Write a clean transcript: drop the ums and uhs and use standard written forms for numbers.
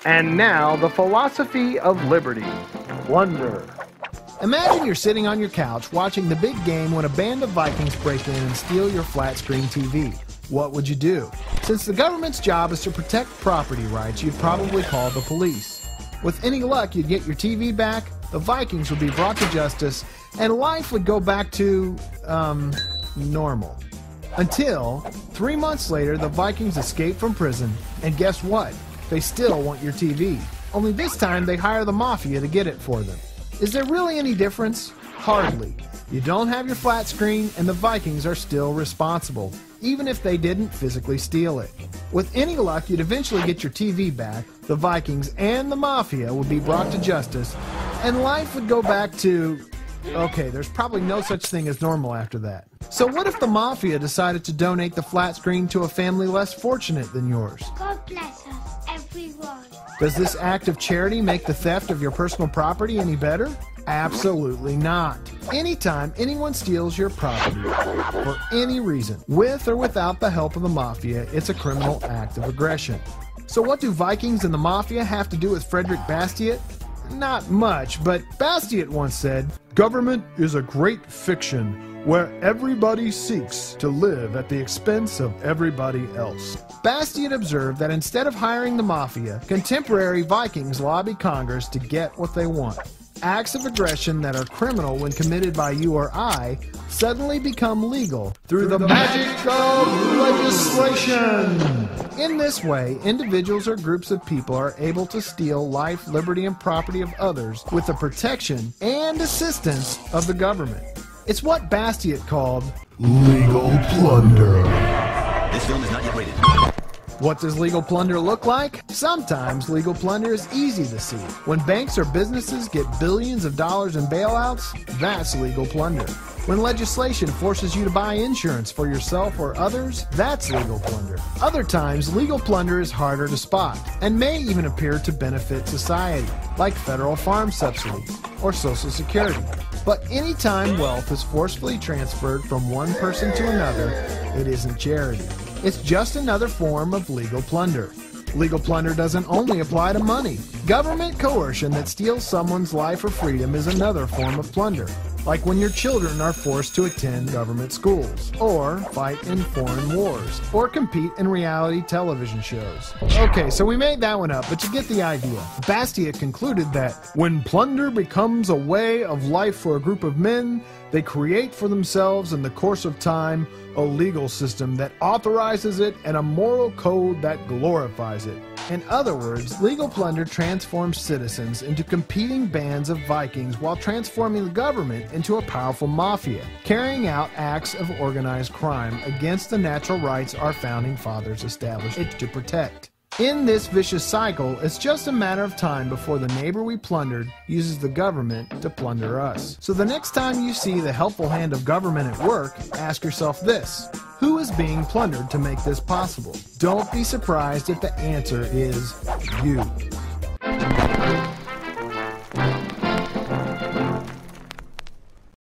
And now, the philosophy of liberty. Plunder. Imagine you're sitting on your couch watching the big game when a band of Vikings break in and steal your flat-screen TV. What would you do? Since the government's job is to protect property rights, you'd probably call the police. With any luck, you'd get your TV back, the Vikings would be brought to justice, and life would go back to, normal. Until, 3 months later, the Vikings escape from prison, and guess what? They still want your TV. Only this time they hire the Mafia to get it for them. Is there really any difference? Hardly. You don't have your flat screen, and the Vikings are still responsible, even if they didn't physically steal it. With any luck, you'd eventually get your TV back, the Vikings and the Mafia would be brought to justice, and life would go back to... Okay, there's probably no such thing as normal after that. So what if the Mafia decided to donate the flat screen to a family less fortunate than yours? God bless us, everyone. Does this act of charity make the theft of your personal property any better? Absolutely not. Anytime anyone steals your property, for any reason, with or without the help of the Mafia, it's a criminal act of aggression. So what do Vikings and the Mafia have to do with Frederic Bastiat? Not much, but Bastiat once said, "Government is a great fiction where everybody seeks to live at the expense of everybody else." Bastiat observed that instead of hiring the Mafia, contemporary Vikings lobby Congress to get what they want. Acts of aggression that are criminal when committed by you or I suddenly become legal through the magic of legislation. In this way, individuals or groups of people are able to steal life, liberty, and property of others with the protection and assistance of the government. It's what Bastiat called legal plunder. This film is not yet rated. What does legal plunder look like? Sometimes legal plunder is easy to see. When banks or businesses get billions of dollars in bailouts, that's legal plunder. When legislation forces you to buy insurance for yourself or others, that's legal plunder. Other times, legal plunder is harder to spot and may even appear to benefit society, like federal farm subsidies or Social Security. But anytime wealth is forcefully transferred from one person to another, it isn't charity. It's just another form of legal plunder. Legal plunder doesn't only apply to money. Government coercion that steals someone's life or freedom is another form of plunder, like when your children are forced to attend government schools, or fight in foreign wars, or compete in reality television shows. Okay, so we made that one up, but you get the idea. Bastiat concluded that when plunder becomes a way of life for a group of men, they create for themselves in the course of time a legal system that authorizes it and a moral code that glorifies it. In other words, legal plunder transforms citizens into competing bands of Vikings while transforming the government into a powerful mafia, carrying out acts of organized crime against the natural rights our founding fathers established it to protect. In this vicious cycle, it's just a matter of time before the neighbor we plundered uses the government to plunder us. So the next time you see the helpful hand of government at work, ask yourself this: who is being plundered to make this possible? Don't be surprised if the answer is you.